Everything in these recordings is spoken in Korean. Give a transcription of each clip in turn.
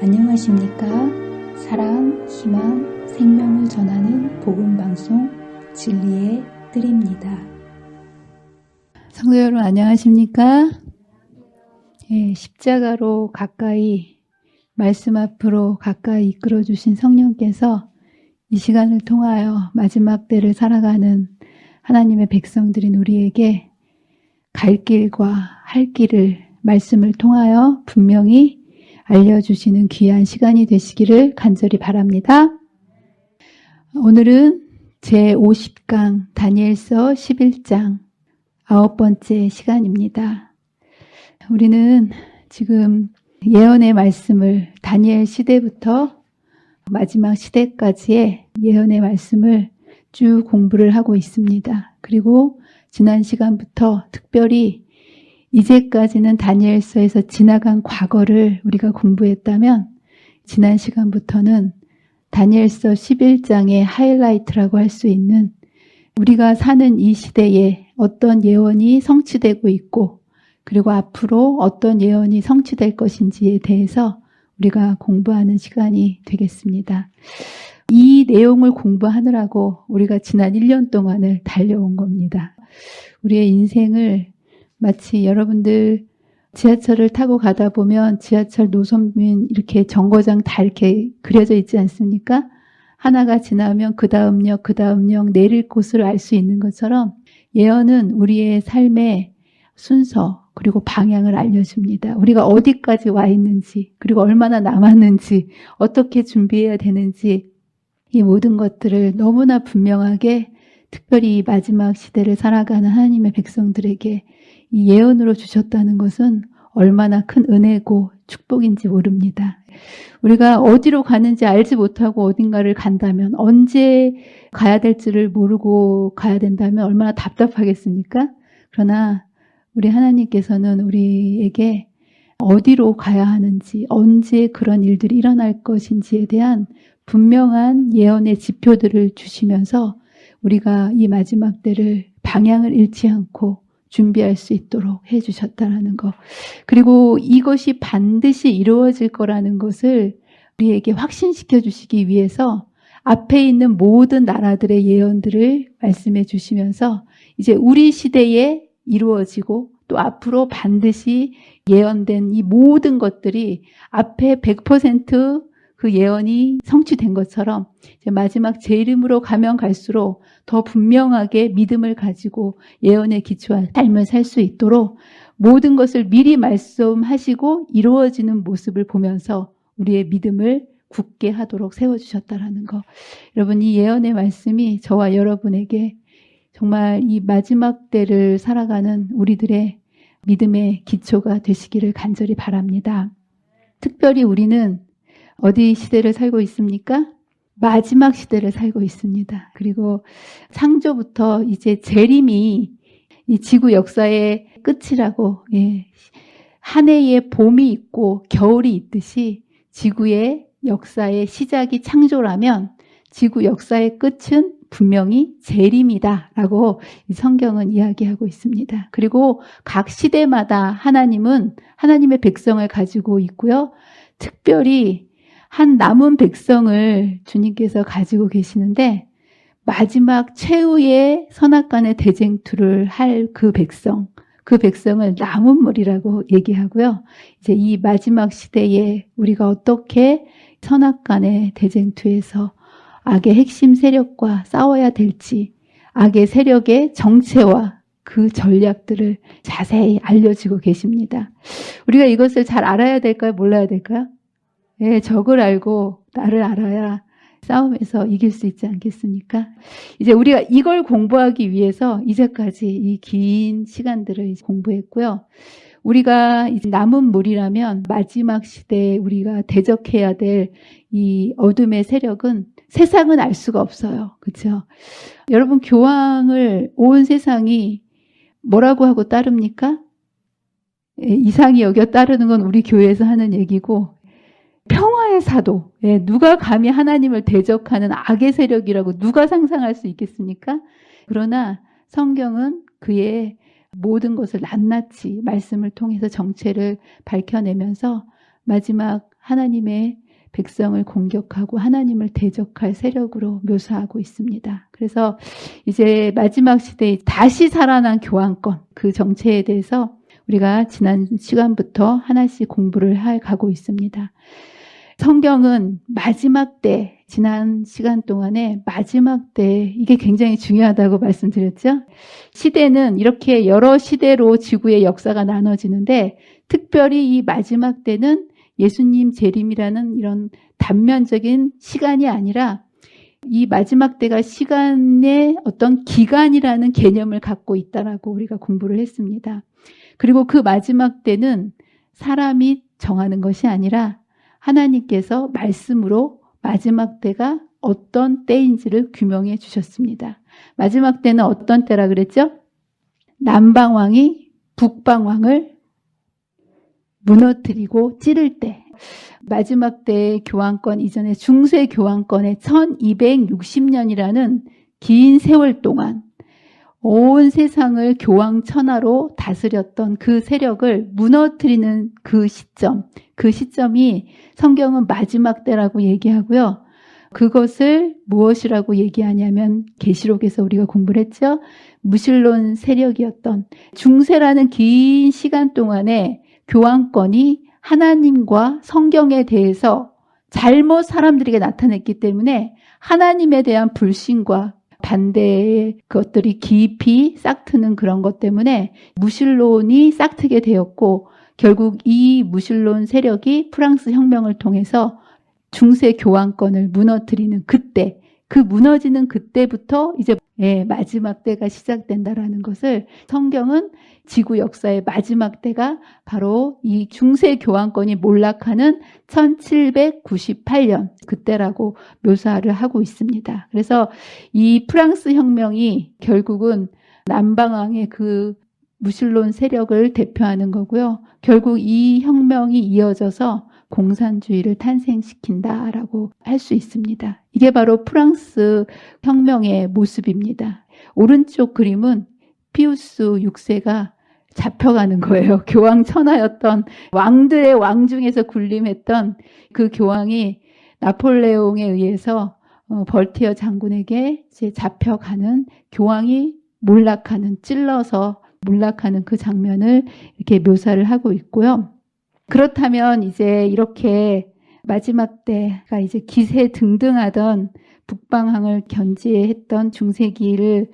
안녕하십니까? 사랑, 희망, 생명을 전하는 복음방송 진리의 뜰입니다. 성도 여러분 안녕하십니까? 십자가로 가까이, 말씀 앞으로 가까이 이끌어주신 성령께서 이 시간을 통하여 마지막 때를 살아가는 하나님의 백성들인 우리에게 갈 길과 할 길을 말씀을 통하여 분명히 알려주시는 귀한 시간이 되시기를 간절히 바랍니다. 오늘은 제50강 다니엘서 11장 9번째 시간입니다. 우리는 지금 예언의 말씀을 다니엘 시대부터 마지막 시대까지의 예언의 말씀을 쭉 공부를 하고 있습니다. 그리고 지난 시간부터 특별히 이제까지는 다니엘서에서 지나간 과거를 우리가 공부했다면 지난 시간부터는 다니엘서 11장의 하이라이트라고 할 수 있는 우리가 사는 이 시대에 어떤 예언이 성취되고 있고 그리고 앞으로 어떤 예언이 성취될 것인지에 대해서 우리가 공부하는 시간이 되겠습니다. 이 내용을 공부하느라고 우리가 지난 1년 동안을 달려온 겁니다. 우리의 인생을 마치 여러분들 지하철을 타고 가다 보면 지하철 노선면 이렇게 정거장 다 이렇게 그려져 있지 않습니까? 하나가 지나면 그 다음 역 내릴 곳을 알 수 있는 것처럼 예언은 우리의 삶의 순서 그리고 방향을 알려줍니다. 우리가 어디까지 와 있는지 그리고 얼마나 남았는지 어떻게 준비해야 되는지 이 모든 것들을 너무나 분명하게 특별히 이 마지막 시대를 살아가는 하나님의 백성들에게 이 예언으로 주셨다는 것은 얼마나 큰 은혜고 축복인지 모릅니다. 우리가 어디로 가는지 알지 못하고 어딘가를 간다면 언제 가야 될지를 모르고 가야 된다면 얼마나 답답하겠습니까? 그러나 우리 하나님께서는 우리에게 어디로 가야 하는지 언제 그런 일들이 일어날 것인지에 대한 분명한 예언의 지표들을 주시면서 우리가 이 마지막 때를 방향을 잃지 않고 준비할 수 있도록 해주셨다는 것. 그리고 이것이 반드시 이루어질 거라는 것을 우리에게 확신시켜 주시기 위해서 앞에 있는 모든 나라들의 예언들을 말씀해 주시면서 이제 우리 시대에 이루어지고 또 앞으로 반드시 예언된 이 모든 것들이 앞에 100% 그 예언이 성취된 것처럼 이제 마지막 제 이름으로 가면 갈수록 더 분명하게 믿음을 가지고 예언에 기초한 삶을 살 수 있도록 모든 것을 미리 말씀하시고 이루어지는 모습을 보면서 우리의 믿음을 굳게 하도록 세워주셨다라는 거. 여러분 이 예언의 말씀이 저와 여러분에게 정말 이 마지막 때를 살아가는 우리들의 믿음의 기초가 되시기를 간절히 바랍니다. 특별히 우리는 어디 시대를 살고 있습니까? 마지막 시대를 살고 있습니다. 그리고 창조부터 이제 재림이 이 지구 역사의 끝이라고, 한 해에 봄이 있고 겨울이 있듯이 지구의 역사의 시작이 창조라면 지구 역사의 끝은 분명히 재림이다라고 이 성경은 이야기하고 있습니다. 그리고 각 시대마다 하나님은 하나님의 백성을 가지고 있고요. 특별히 한 남은 백성을 주님께서 가지고 계시는데 마지막 최후의 선악간의 대쟁투를 할 그 백성을 남은 무리라고 얘기하고요. 이제 이 마지막 시대에 우리가 어떻게 선악간의 대쟁투에서 악의 핵심 세력과 싸워야 될지 악의 세력의 정체와 그 전략들을 자세히 알려주고 계십니다. 우리가 이것을 잘 알아야 될까요? 몰라야 될까요? 적을 알고 나를 알아야 싸움에서 이길 수 있지 않겠습니까? 이제 우리가 이걸 공부하기 위해서 이제까지 이 긴 시간들을 공부했고요. 우리가 이제 남은 무리라면 마지막 시대에 우리가 대적해야 될 이 어둠의 세력은 세상은 알 수가 없어요. 그렇죠? 여러분 교황을 온 세상이 뭐라고 하고 따릅니까? 이상히 여겨 따르는 건 우리 교회에서 하는 얘기고 평화의 사도, 누가 감히 하나님을 대적하는 악의 세력이라고 누가 상상할 수 있겠습니까? 그러나 성경은 그의 모든 것을 낱낱이 말씀을 통해서 정체를 밝혀내면서 마지막 하나님의 백성을 공격하고 하나님을 대적할 세력으로 묘사하고 있습니다. 그래서 이제 마지막 시대에 다시 살아난 교황권, 그 정체에 대해서 우리가 지난 시간부터 하나씩 공부를 가고 있습니다. 성경은 마지막 때, 지난 시간 동안에 마지막 때, 이게 굉장히 중요하다고 말씀드렸죠? 시대는 이렇게 여러 시대로 지구의 역사가 나눠지는데, 특별히 이 마지막 때는 예수님 재림이라는 이런 단면적인 시간이 아니라 이 마지막 때가 시간의 어떤 기간이라는 개념을 갖고 있다라고 우리가 공부를 했습니다. 그리고 그 마지막 때는 사람이 정하는 것이 아니라 하나님께서 말씀으로 마지막 때가 어떤 때인지를 규명해 주셨습니다. 마지막 때는 어떤 때라 그랬죠? 남방왕이 북방왕을 무너뜨리고 찌를 때. 마지막 때의 교황권 이전에 중세 교황권의 1260년이라는 긴 세월 동안 온 세상을 교황 천하로 다스렸던 그 세력을 무너뜨리는 그 시점이 성경은 마지막 때라고 얘기하고요. 그것을 무엇이라고 얘기하냐면 계시록에서 우리가 공부를 했죠. 무신론 세력이었던 중세라는 긴 시간 동안에 교황권이 하나님과 성경에 대해서 잘못 사람들에게 나타냈기 때문에 하나님에 대한 불신과 반대의 것들이 깊이 싹트는 그런 것 때문에 무신론이 싹트게 되었고, 결국 이 무신론 세력이 프랑스 혁명을 통해서 중세 교황권을 무너뜨리는 그때, 그 무너지는 그때부터 이제 마지막 때가 시작된다라는 것을 성경은 지구 역사의 마지막 때가 바로 이 중세 교황권이 몰락하는 1798년 그때라고 묘사를 하고 있습니다. 그래서 이 프랑스 혁명이 결국은 남방왕의 그 무신론 세력을 대표하는 거고요. 결국 이 혁명이 이어져서 공산주의를 탄생시킨다라고 할 수 있습니다. 이게 바로 프랑스 혁명의 모습입니다. 오른쪽 그림은 피우스 6세가 잡혀가는 거예요. 교황 천하였던 왕들의 왕 중에서 군림했던 그 교황이 나폴레옹에 의해서 벌티어 장군에게 이제 잡혀가는, 교황이 몰락하는, 찔러서 몰락하는 그 장면을 이렇게 묘사를 하고 있고요. 그렇다면 이제 이렇게 마지막 때가 이제 기세 등등하던 북방왕을 견지했던 중세기를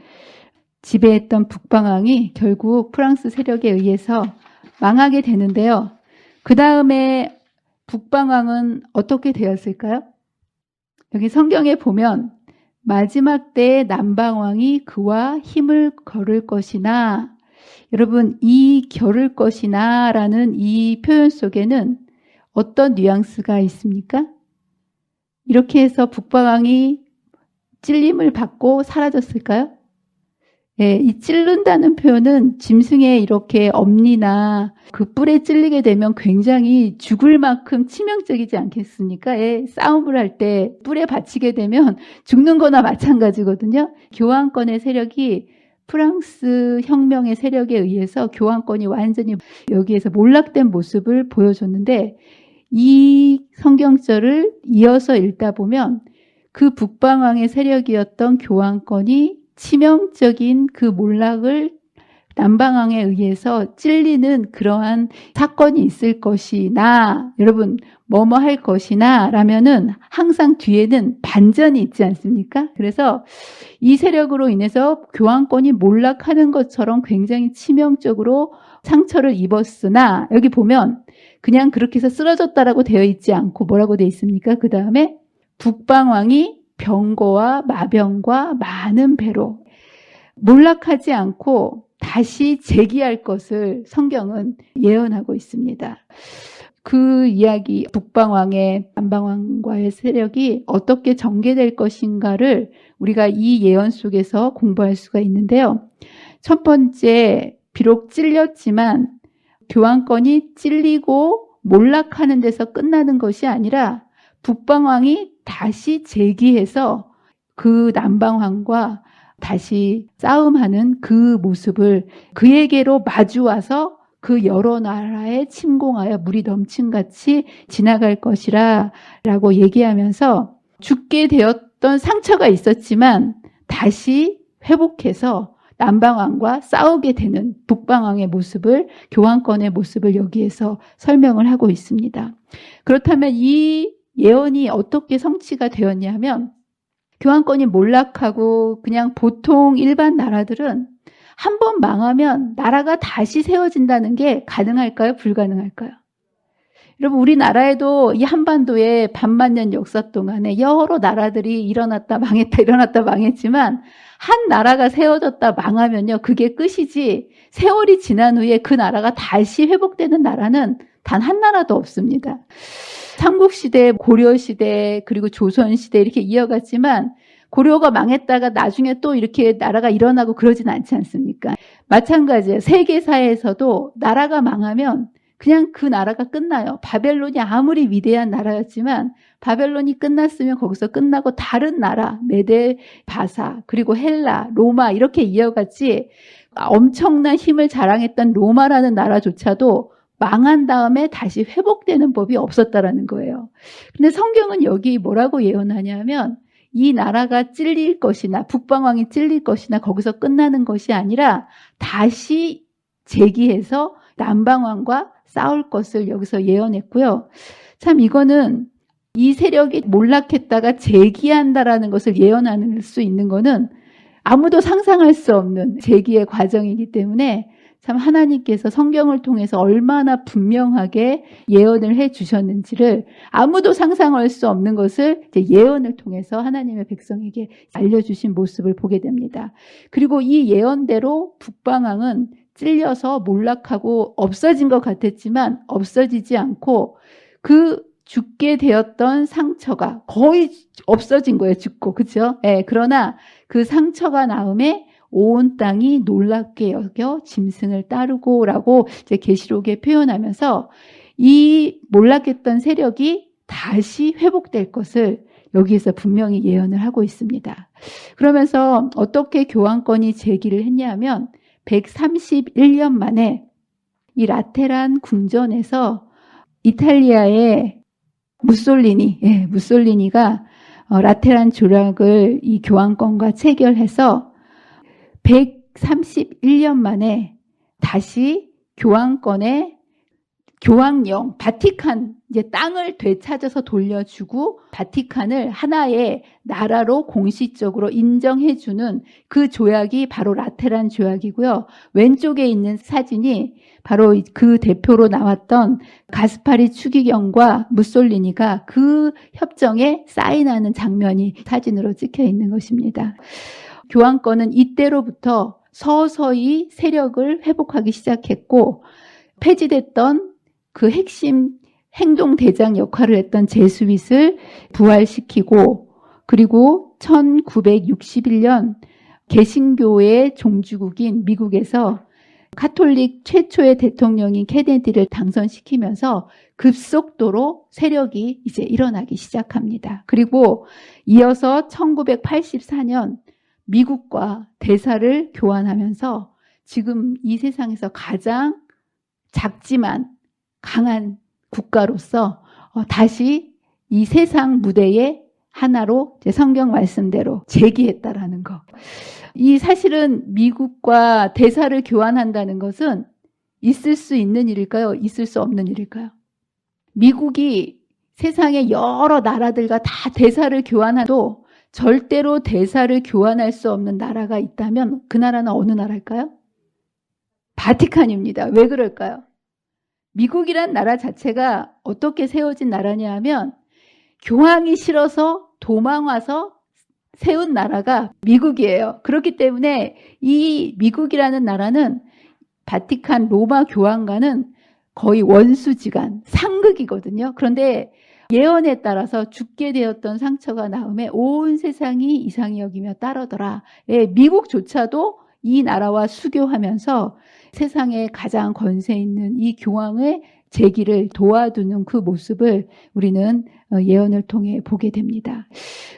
지배했던 북방왕이 결국 프랑스 세력에 의해서 망하게 되는데요. 그 다음에 북방왕은 어떻게 되었을까요? 여기 성경에 보면 마지막 때에 남방왕이 그와 힘을 거를 것이나, 여러분 이 겨룰 것이나 라는 이 표현 속에는 어떤 뉘앙스가 있습니까? 이렇게 해서 북방왕이 찔림을 받고 사라졌을까요? 이 찔른다는 표현은 짐승의 이렇게 엄니나 그 뿔에 찔리게 되면 굉장히 죽을 만큼 치명적이지 않겠습니까? 싸움을 할 때 뿔에 받치게 되면 죽는 거나 마찬가지거든요. 교황권의 세력이 프랑스 혁명의 세력에 의해서 교황권이 완전히 여기에서 몰락된 모습을 보여줬는데, 이 성경절을 이어서 읽다 보면 그 북방왕의 세력이었던 교황권이 치명적인 그 몰락을 남방왕에 의해서 찔리는 그러한 사건이 있을 것이나, 여러분 뭐뭐 할 것이나 라면은 항상 뒤에는 반전이 있지 않습니까? 그래서 이 세력으로 인해서 교황권이 몰락하는 것처럼 굉장히 치명적으로 상처를 입었으나, 여기 보면 그냥 그렇게 해서 쓰러졌다라고 되어 있지 않고 뭐라고 되어 있습니까? 그 다음에 북방왕이 병거와 마병과 많은 배로 몰락하지 않고 다시 재기할 것을 성경은 예언하고 있습니다. 그 이야기, 북방왕의 남방왕과의 세력이 어떻게 전개될 것인가를 우리가 이 예언 속에서 공부할 수가 있는데요. 첫 번째, 비록 찔렸지만 교황권이 찔리고 몰락하는 데서 끝나는 것이 아니라 북방왕이 다시 재기해서 그 남방왕과 다시 싸움하는 그 모습을, 그에게로 마주와서 그 여러 나라에 침공하여 물이 넘친같이 지나갈 것이라 라고 얘기하면서 죽게 되었던 상처가 있었지만 다시 회복해서 남방왕과 싸우게 되는 북방왕의 모습을, 교환권의 모습을 여기에서 설명을 하고 있습니다. 그렇다면 이 예언이 어떻게 성취가 되었냐면, 교환권이 몰락하고 그냥 보통 일반 나라들은 한 번 망하면 나라가 다시 세워진다는 게 가능할까요? 불가능할까요? 여러분, 우리나라에도 이 한반도의 반만년 역사 동안에 여러 나라들이 일어났다 망했다 일어났다 망했지만, 한 나라가 세워졌다 망하면요, 그게 끝이지, 세월이 지난 후에 그 나라가 다시 회복되는 나라는 단 한 나라도 없습니다. 삼국시대, 고려시대, 그리고 조선시대 이렇게 이어갔지만, 고려가 망했다가 나중에 또 이렇게 나라가 일어나고 그러진 않지 않습니까? 마찬가지예요. 세계사에서도 나라가 망하면 그냥 그 나라가 끝나요. 바벨론이 아무리 위대한 나라였지만 바벨론이 끝났으면 거기서 끝나고 다른 나라, 메데, 바사, 그리고 헬라, 로마 이렇게 이어갔지, 엄청난 힘을 자랑했던 로마라는 나라조차도 망한 다음에 다시 회복되는 법이 없었다라는 거예요. 근데 성경은 여기 뭐라고 예언하냐면, 이 나라가 찔릴 것이나 북방왕이 찔릴 것이나 거기서 끝나는 것이 아니라 다시 재기해서 남방왕과 싸울 것을 여기서 예언했고요. 참 이거는 이 세력이 몰락했다가 재기한다라는 것을 예언할 수 있는 거는 아무도 상상할 수 없는 재기의 과정이기 때문에 참 하나님께서 성경을 통해서 얼마나 분명하게 예언을 해 주셨는지를, 아무도 상상할 수 없는 것을 이제 예언을 통해서 하나님의 백성에게 알려주신 모습을 보게 됩니다. 그리고 이 예언대로 북방왕은 찔려서 몰락하고 없어진 것 같았지만 없어지지 않고 그 죽게 되었던 상처가 거의 없어진 거예요. 죽고, 그렇죠? 예, 그러나 그 상처가 나음에 온 땅이 놀랍게 여겨 짐승을 따르고라고 이제 계시록에 표현하면서 이 몰락했던 세력이 다시 회복될 것을 여기에서 분명히 예언을 하고 있습니다. 그러면서 어떻게 교환권이 재기를 했냐면 131년 만에 이 라테란 궁전에서 이탈리아의 무솔리니가 라테란 조약을 이 교환권과 체결해서 131년 만에 다시 교황권의 교황령, 바티칸, 이제 땅을 되찾아서 돌려주고 바티칸을 하나의 나라로 공식적으로 인정해주는 그 조약이 바로 라테란 조약이고요. 왼쪽에 있는 사진이 바로 그 대표로 나왔던 가스파리 추기경과 무솔리니가 그 협정에 사인하는 장면이 사진으로 찍혀 있는 것입니다. 교황권은 이때로부터 서서히 세력을 회복하기 시작했고, 폐지됐던 그 핵심 행동대장 역할을 했던 제수잇을 부활시키고, 그리고 1961년 개신교의 종주국인 미국에서 카톨릭 최초의 대통령인 케네디를 당선시키면서 급속도로 세력이 이제 일어나기 시작합니다. 그리고 이어서 1984년 미국과 대사를 교환하면서 지금 이 세상에서 가장 작지만 강한 국가로서 다시 이 세상 무대에 하나로 성경 말씀대로 재기했다라는 거. 이 사실은 미국과 대사를 교환한다는 것은 있을 수 있는 일일까요? 있을 수 없는 일일까요? 미국이 세상의 여러 나라들과 다 대사를 교환해도 절대로 대사를 교환할 수 없는 나라가 있다면 그 나라는 어느 나라일까요? 바티칸입니다. 왜 그럴까요? 미국이란 나라 자체가 어떻게 세워진 나라냐 하면 교황이 싫어서 도망 와서 세운 나라가 미국이에요. 그렇기 때문에 이 미국이라는 나라는 바티칸 로마 교황과는 거의 원수지간, 상극이거든요. 그런데 예언에 따라서 죽게 되었던 상처가 나음에 온 세상이 이상히 여기며 따르더라. 예, 미국조차도 이 나라와 수교하면서 세상에 가장 권세 있는 이 교황의 재기를 도와두는 그 모습을 우리는 예언을 통해 보게 됩니다.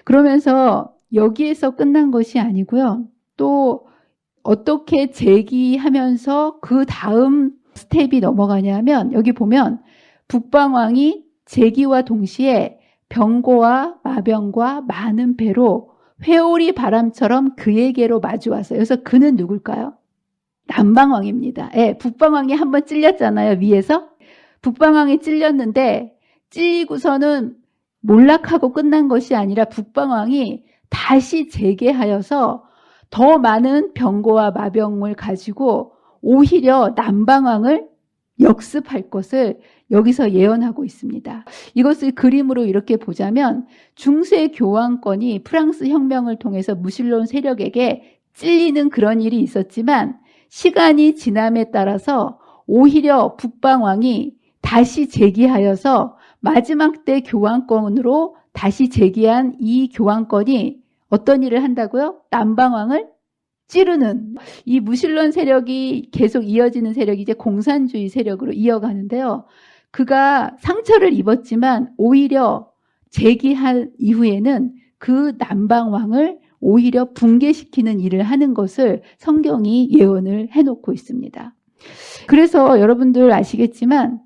그러면서 여기에서 끝난 것이 아니고요. 또 어떻게 재기하면서 그 다음 스텝이 넘어가냐면 여기 보면 북방왕이 재기와 동시에 병고와 마병과 많은 배로 회오리 바람처럼 그에게로 마주 왔어요. 그래서 그는 누굴까요? 남방왕입니다. 예, 북방왕이 한번 찔렸잖아요. 위에서. 북방왕이 찔렸는데 찔리고서는 몰락하고 끝난 것이 아니라 북방왕이 다시 재개하여서 더 많은 병고와 마병을 가지고 오히려 남방왕을 역습할 것을 여기서 예언하고 있습니다. 이것을 그림으로 이렇게 보자면 중세 교황권이 프랑스 혁명을 통해서 무신론 세력에게 찔리는 그런 일이 있었지만 시간이 지남에 따라서 오히려 북방왕이 다시 재기하여서 마지막 때 교황권으로 다시 재기한 이 교황권이 어떤 일을 한다고요? 남방왕을 찌르는, 이 무신론 세력이 계속 이어지는 세력이 이제 공산주의 세력으로 이어가는데요. 그가 상처를 입었지만 오히려 재기한 이후에는 그 남방왕을 오히려 붕괴시키는 일을 하는 것을 성경이 예언을 해놓고 있습니다. 그래서 여러분들 아시겠지만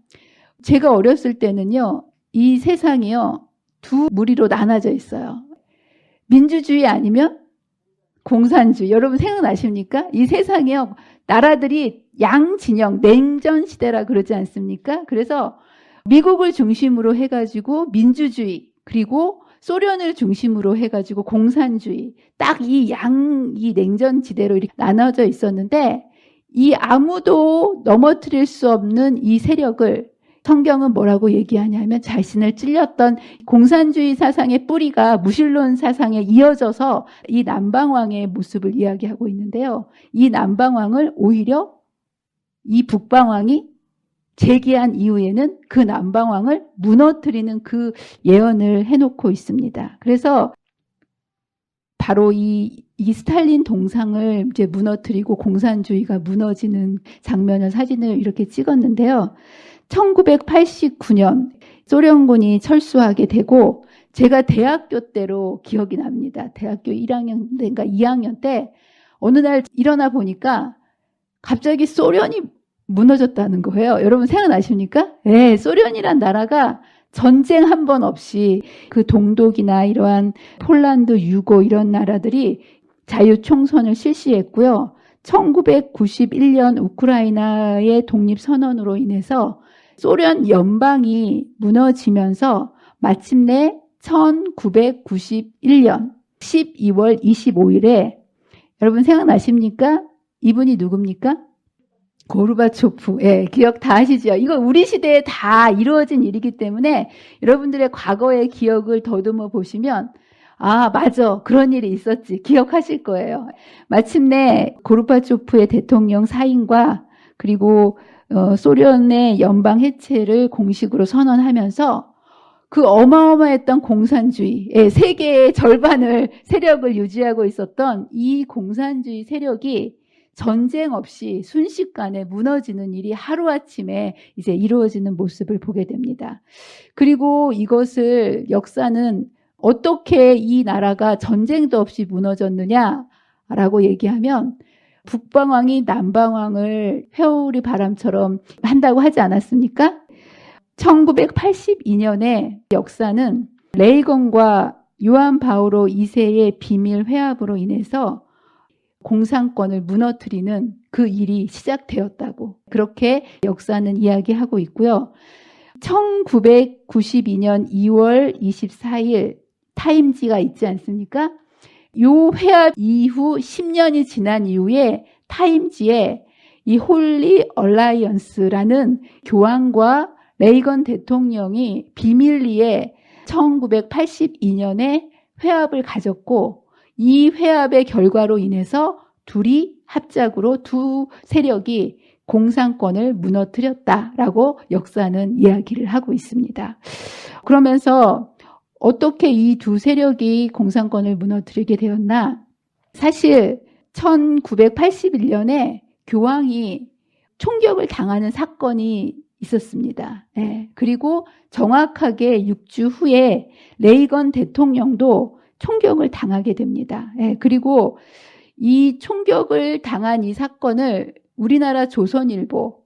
제가 어렸을 때는요, 이 세상이요, 두 무리로 나눠져 있어요. 민주주의 아니면 공산주의. 여러분 생각나십니까? 이 세상이요, 나라들이 양진영, 냉전 시대라 그러지 않습니까? 그래서 미국을 중심으로 해가지고 민주주의, 그리고 소련을 중심으로 해가지고 공산주의, 딱 이 냉전 지대로 이렇게 나눠져 있었는데, 이 아무도 넘어뜨릴 수 없는 이 세력을 성경은 뭐라고 얘기하냐면 자신을 찔렸던 공산주의 사상의 뿌리가 무신론 사상에 이어져서 이 남방왕의 모습을 이야기하고 있는데요. 이 남방왕을 오히려 이 북방왕이 재기한 이후에는 그 남방왕을 무너뜨리는 그 예언을 해놓고 있습니다. 그래서 바로 이 스탈린 동상을 이제 무너뜨리고 공산주의가 무너지는 장면을 사진을 이렇게 찍었는데요. 1989년 소련군이 철수하게 되고 제가 대학교 때로 기억이 납니다. 대학교 1학년 때인가 2학년 때 어느 날 일어나 보니까 갑자기 소련이 무너졌다는 거예요. 여러분 생각나십니까? 네, 소련이란 나라가 전쟁 한 번 없이 그 동독이나 이러한 폴란드, 유고 이런 나라들이 자유총선을 실시했고요. 1991년 우크라이나의 독립선언으로 인해서 소련 연방이 무너지면서 마침내 1991년 12월 25일에 여러분 생각나십니까? 이분이 누굽니까? 고르바초프. 예, 기억 다 하시죠? 이거 우리 시대에 다 이루어진 일이기 때문에 여러분들의 과거의 기억을 더듬어 보시면 아, 맞아. 그런 일이 있었지. 기억하실 거예요. 마침내 고르바초프의 대통령 사임과 그리고 소련의 연방 해체를 공식으로 선언하면서 그 어마어마했던 공산주의, 세계의 절반을 세력을 유지하고 있었던 이 공산주의 세력이 전쟁 없이 순식간에 무너지는 일이 하루아침에 이제 이루어지는 모습을 보게 됩니다. 그리고 이것을 역사는 어떻게 이 나라가 전쟁도 없이 무너졌느냐라고 얘기하면 북방왕이 남방왕을 회오리 바람처럼 한다고 하지 않았습니까? 1982년에 역사는 레이건과 요한 바오로 2세의 비밀 회합으로 인해서 공산권을 무너뜨리는 그 일이 시작되었다고 그렇게 역사는 이야기하고 있고요. 1992년 2월 24일 타임지가 있지 않습니까? 요 회합 이후 10년이 지난 이후에 타임지에 이 홀리 얼라이언스라는 교황과 레이건 대통령이 비밀리에 1982년에 회합을 가졌고 이 회합의 결과로 인해서 둘이 합작으로 두 세력이 공산권을 무너뜨렸다라고 역사는 이야기를 하고 있습니다. 그러면서 어떻게 이 두 세력이 공산권을 무너뜨리게 되었나? 사실 1981년에 교황이 총격을 당하는 사건이 있었습니다. 그리고 정확하게 6주 후에 레이건 대통령도 총격을 당하게 됩니다. 그리고 이 총격을 당한 이 사건을 우리나라 조선일보,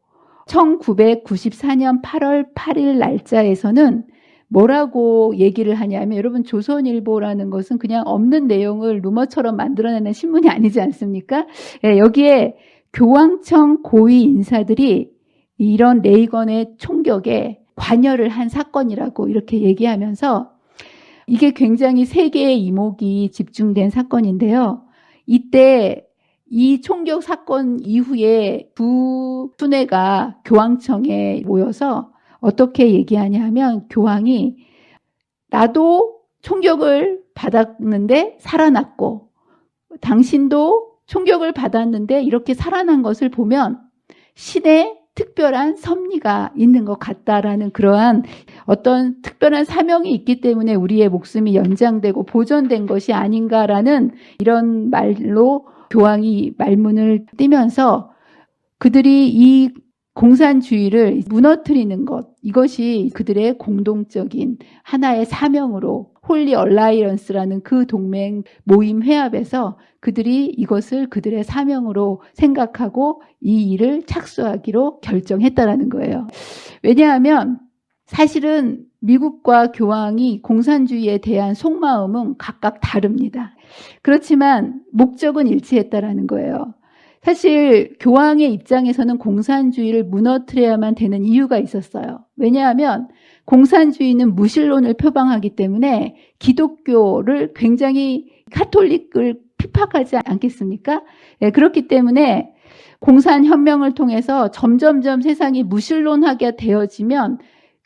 1994년 8월 8일 날짜에서는 뭐라고 얘기를 하냐면, 여러분 조선일보라는 것은 그냥 없는 내용을 루머처럼 만들어내는 신문이 아니지 않습니까? 예, 여기에 교황청 고위 인사들이 이런 레이건의 총격에 관여를 한 사건이라고 이렇게 얘기하면서, 이게 굉장히 세계의 이목이 집중된 사건인데요. 이때 이 총격 사건 이후에 두 순회가 교황청에 모여서 어떻게 얘기하냐 하면, 교황이 나도 총격을 받았는데 살아났고 당신도 총격을 받았는데 이렇게 살아난 것을 보면 신의 특별한 섭리가 있는 것 같다라는, 그러한 어떤 특별한 사명이 있기 때문에 우리의 목숨이 연장되고 보존된 것이 아닌가라는 이런 말로 교황이 말문을 띄면서, 그들이 이 공산주의를 무너뜨리는 것, 이것이 그들의 공동적인 하나의 사명으로, 홀리 얼라이언스라는 그 동맹 모임 회합에서 그들이 이것을 그들의 사명으로 생각하고 이 일을 착수하기로 결정했다라는 거예요. 왜냐하면 사실은 미국과 교황이 공산주의에 대한 속마음은 각각 다릅니다. 그렇지만 목적은 일치했다라는 거예요. 사실 교황의 입장에서는 공산주의를 무너뜨려야만 되는 이유가 있었어요. 왜냐하면 공산주의는 무신론을 표방하기 때문에 기독교를 굉장히, 카톨릭을 핍박하지 않겠습니까? 네, 그렇기 때문에 공산혁명을 통해서 점점점 세상이 무신론하게 되어지면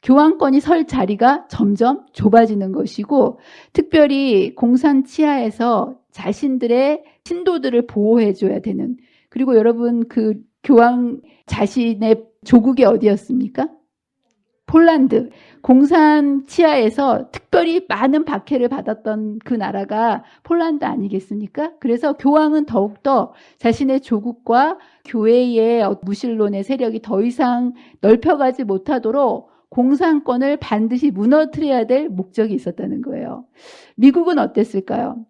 교황권이 설 자리가 점점 좁아지는 것이고, 특별히 공산 치하에서 자신들의 신도들을 보호해줘야 되는, 그리고 여러분 그 교황 자신의 조국이 어디였습니까? 폴란드. 공산 치하에서 특별히 많은 박해를 받았던 그 나라가 폴란드 아니겠습니까? 그래서 교황은 더욱더 자신의 조국과 교회의 무신론의 세력이 더 이상 넓혀가지 못하도록 공산권을 반드시 무너뜨려야 될 목적이 있었다는 거예요. 미국은 어땠을까요?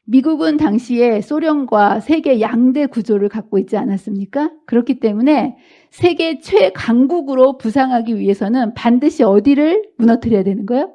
미국은 당시에 소련과 세계 양대 구조를 갖고 있지 않았습니까? 그렇기 때문에 세계 최강국으로 부상하기 위해서는 반드시 어디를 무너뜨려야 되는 거예요?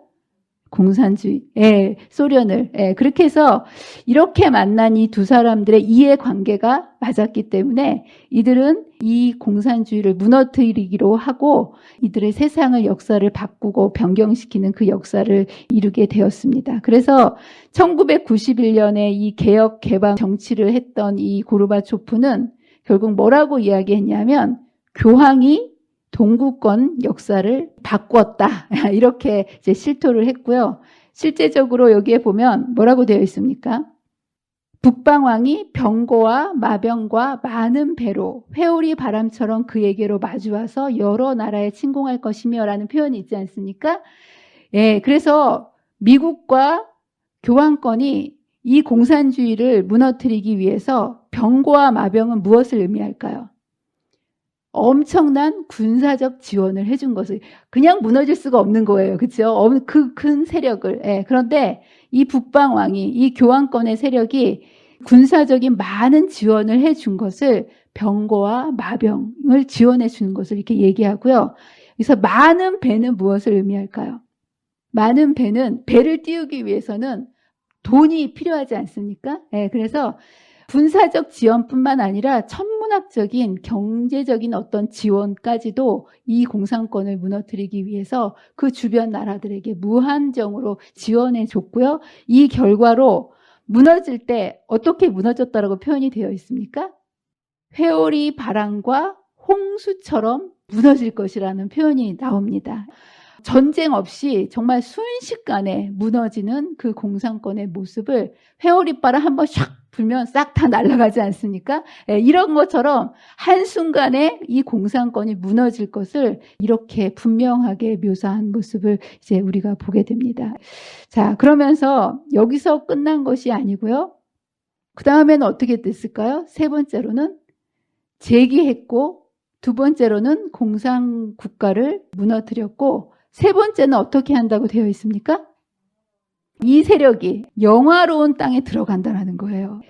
공산주의, 소련을. 그렇게 해서 이렇게 만난 이 두 사람들의 이해관계가 맞았기 때문에 이들은 이 공산주의를 무너뜨리기로 하고 이들의 세상을, 역사를 바꾸고 변경시키는 그 역사를 이루게 되었습니다. 그래서 1991년에 이 개혁 개방 정치를 했던 이 고르바초프는 결국 뭐라고 이야기했냐면, 교황이 동구권 역사를 바꾸었다, 이렇게 이제 실토를 했고요. 실제적으로 여기에 보면 뭐라고 되어 있습니까? 북방왕이 병거와 마병과 많은 배로 회오리 바람처럼 그에게로 마주와서 여러 나라에 침공할 것이며 라는 표현이 있지 않습니까? 그래서 미국과 교황권이 이 공산주의를 무너뜨리기 위해서 병거와 마병은 무엇을 의미할까요? 엄청난 군사적 지원을 해준 것을, 그냥 무너질 수가 없는 거예요. 그렇죠? 그 큰 세력을. 그런데 이 북방왕이, 이 교황권의 세력이 군사적인 많은 지원을 해준 것을, 병거와 마병을 지원해 주는 것을 이렇게 얘기하고요. 그래서 많은 배는 무엇을 의미할까요? 많은 배는, 배를 띄우기 위해서는 돈이 필요하지 않습니까? 그래서 군사적 지원뿐만 아니라 천문학적인 경제적인 어떤 지원까지도 이 공산권을 무너뜨리기 위해서 그 주변 나라들에게 무한정으로 지원해 줬고요. 이 결과로 무너질 때 어떻게 무너졌다라고 표현이 되어 있습니까? 회오리 바람과 홍수처럼 무너질 것이라는 표현이 나옵니다. 전쟁 없이 정말 순식간에 무너지는 그 공산권의 모습을, 회오리바람 한번 샥 불면 싹 다 날아가지 않습니까? 이런 것처럼 한순간에 이 공산권이 무너질 것을 이렇게 분명하게 묘사한 모습을 이제 우리가 보게 됩니다. 자, 그러면서 여기서 끝난 것이 아니고요. 그 다음에는 어떻게 됐을까요? 세 번째로는 재기했고, 두 번째로는 공산국가를 무너뜨렸고, 세 번째는 어떻게 한다고 되어 있습니까? 이 세력이 영화로운 땅에 들어간다는 거예요.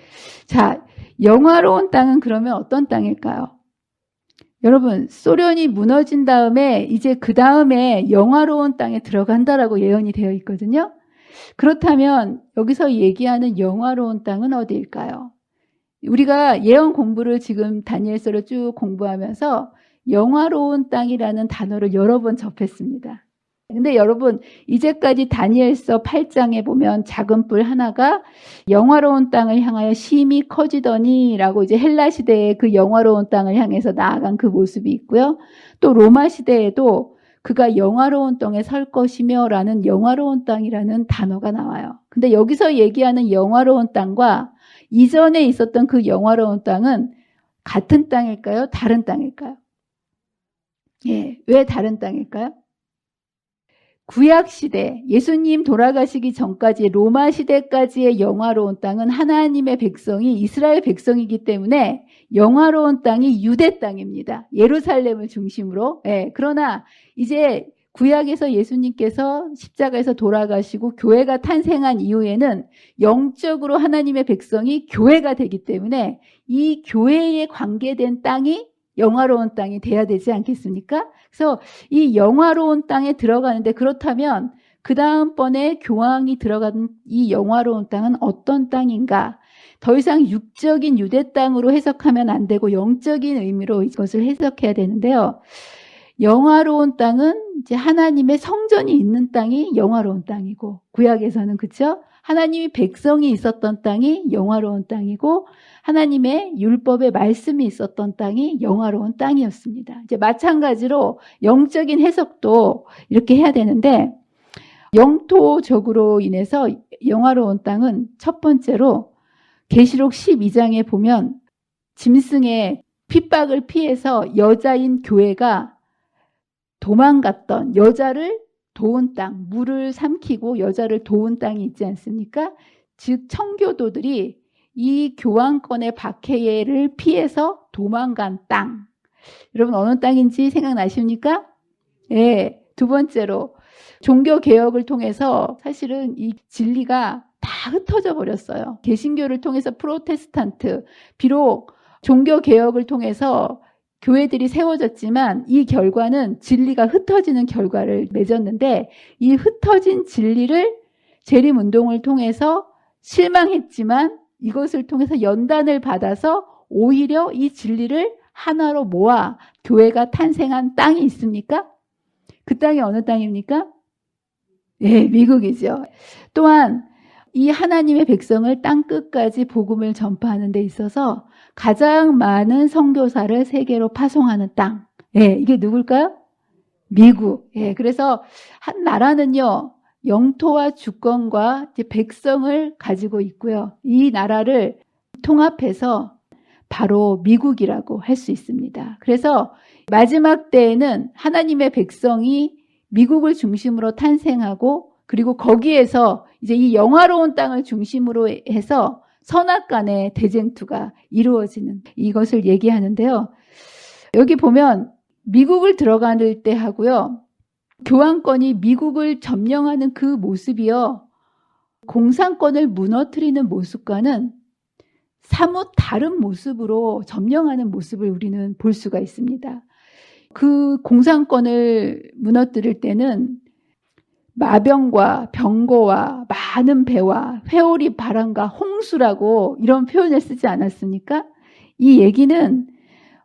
자, 영화로운 땅은 그러면 어떤 땅일까요? 여러분, 소련이 무너진 다음에 이제 그 다음에 영화로운 땅에 들어간다라고 예언이 되어 있거든요. 그렇다면 여기서 얘기하는 영화로운 땅은 어디일까요? 우리가 예언 공부를 지금 다니엘서를 쭉 공부하면서 영화로운 땅이라는 단어를 여러 번 접했습니다. 근데 여러분, 이제까지 다니엘서 8장에 보면 작은 뿔 하나가 영화로운 땅을 향하여 심히 커지더니 라고 이제 헬라 시대의 그 영화로운 땅을 향해서 나아간 그 모습이 있고요. 또 로마 시대에도 그가 영화로운 땅에 설 것이며 라는 영화로운 땅이라는 단어가 나와요. 근데 여기서 얘기하는 영화로운 땅과 이전에 있었던 그 영화로운 땅은 같은 땅일까요? 다른 땅일까요? 예, 왜 다른 땅일까요? 구약시대, 예수님 돌아가시기 전까지 로마 시대까지의 영화로운 땅은 하나님의 백성이 이스라엘 백성이기 때문에 영화로운 땅이 유대 땅입니다. 예루살렘을 중심으로. 예, 그러나 이제 구약에서 예수님께서 십자가에서 돌아가시고 교회가 탄생한 이후에는 영적으로 하나님의 백성이 교회가 되기 때문에 이 교회에 관계된 땅이 영화로운 땅이 돼야 되지 않겠습니까? 그래서 이 영화로운 땅에 들어가는데 그렇다면 그 다음번에 교황이 들어간 이 영화로운 땅은 어떤 땅인가? 더 이상 육적인 유대 땅으로 해석하면 안 되고 영적인 의미로 이것을 해석해야 되는데요. 영화로운 땅은 이제 하나님의 성전이 있는 땅이 영화로운 땅이고 구약에서는 그렇죠? 하나님이 백성이 있었던 땅이 영화로운 땅이고 하나님의 율법의 말씀이 있었던 땅이 영화로운 땅이었습니다. 이제 마찬가지로 영적인 해석도 이렇게 해야 되는데 영토적으로 인해서 영화로운 땅은 첫 번째로 계시록 12장에 보면 짐승의 핍박을 피해서 여자인 교회가 도망갔던 여자를 도운 땅, 물을 삼키고 여자를 도운 땅이 있지 않습니까? 즉 청교도들이 이 교황권의 박해를 피해서 도망간 땅. 여러분 어느 땅인지 생각나십니까? 예, 두 번째로 종교개혁을 통해서 사실은 이 진리가 다 흩어져 버렸어요. 개신교를 통해서 프로테스탄트, 비록 종교개혁을 통해서 교회들이 세워졌지만 이 결과는 진리가 흩어지는 결과를 맺었는데 이 흩어진 진리를 재림운동을 통해서 실망했지만 이것을 통해서 연단을 받아서 오히려 이 진리를 하나로 모아 교회가 탄생한 땅이 있습니까? 그 땅이 어느 땅입니까? 예, 미국이죠. 또한 이 하나님의 백성을 땅끝까지 복음을 전파하는 데 있어서 가장 많은 선교사를 세계로 파송하는 땅. 예, 이게 누굴까요? 미국. 예, 그래서 한 나라는요, 영토와 주권과 이제 백성을 가지고 있고요. 이 나라를 통합해서 바로 미국이라고 할 수 있습니다. 그래서 마지막 때에는 하나님의 백성이 미국을 중심으로 탄생하고 그리고 거기에서 이제 이 영화로운 땅을 중심으로 해서 선악간의 대쟁투가 이루어지는 이것을 얘기하는데요. 여기 보면 미국을 들어갈 때 하고요. 교황권이 미국을 점령하는 그 모습이요. 공산권을 무너뜨리는 모습과는 사뭇 다른 모습으로 점령하는 모습을 우리는 볼 수가 있습니다. 그 공산권을 무너뜨릴 때는 마병과 병거와 많은 배와 회오리 바람과 홍수라고 이런 표현을 쓰지 않았습니까? 이 얘기는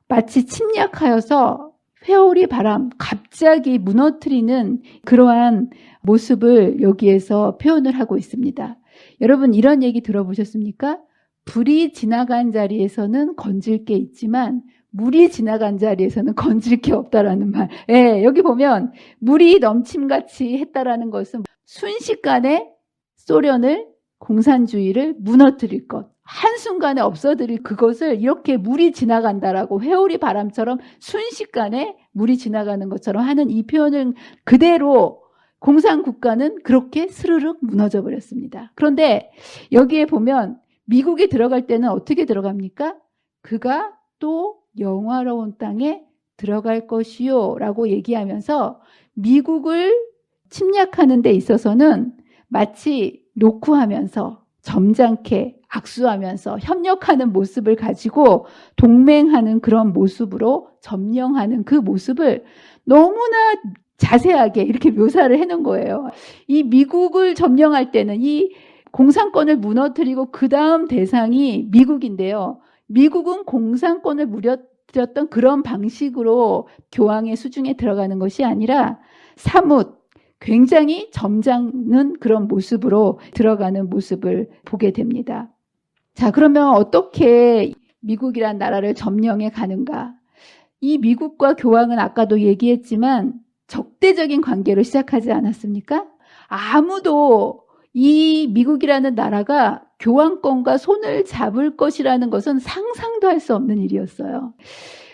마치 침략하여서 회오리 바람 갑자기 무너뜨리는 그러한 모습을 여기에서 표현을 하고 있습니다. 여러분 이런 얘기 들어보셨습니까? 불이 지나간 자리에서는 건질 게 있지만 물이 지나간 자리에서는 건질 게 없다라는 말. 예, 여기 보면 물이 넘침같이 했다라는 것은 순식간에 소련을 공산주의를 무너뜨릴 것. 한순간에 없어뜨릴 그것을 이렇게 물이 지나간다라고 회오리 바람처럼 순식간에 물이 지나가는 것처럼 하는 이 표현을 그대로 공산국가는 그렇게 스르륵 무너져 버렸습니다. 그런데 여기에 보면 미국에 들어갈 때는 어떻게 들어갑니까? 그가 또 영화로운 땅에 들어갈 것이요 라고 얘기하면서 미국을 침략하는 데 있어서는 마치 노크하면서 점잖게 악수하면서 협력하는 모습을 가지고 동맹하는 그런 모습으로 점령하는 그 모습을 너무나 자세하게 이렇게 묘사를 해놓은 거예요. 이 미국을 점령할 때는 이 공산권을 무너뜨리고 그 다음 대상이 미국인데요. 미국은 공산권을 무너뜨렸던 그런 방식으로 교황의 수중에 들어가는 것이 아니라 사뭇 굉장히 점잖은 그런 모습으로 들어가는 모습을 보게 됩니다. 자, 그러면 어떻게 미국이란 나라를 점령해 가는가? 이 미국과 교황은 아까도 얘기했지만 적대적인 관계로 시작하지 않았습니까? 아무도 이 미국이라는 나라가 교황권과 손을 잡을 것이라는 것은 상상도 할 수 없는 일이었어요.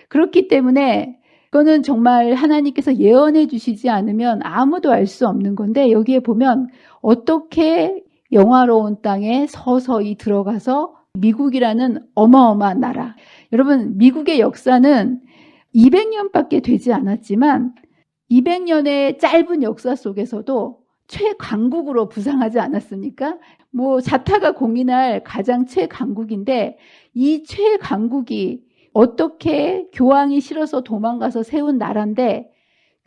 그렇기 때문에 그거는 정말 하나님께서 예언해 주시지 않으면 아무도 알 수 없는 건데, 여기에 보면 어떻게 영화로운 땅에 서서히 들어가서 미국이라는 어마어마한 나라. 여러분, 미국의 역사는 200년밖에 되지 않았지만 200년의 짧은 역사 속에서도 최강국으로 부상하지 않았습니까? 자타가 공인할 가장 최강국인데, 이 최강국이 어떻게 교황이 싫어서 도망가서 세운 나라인데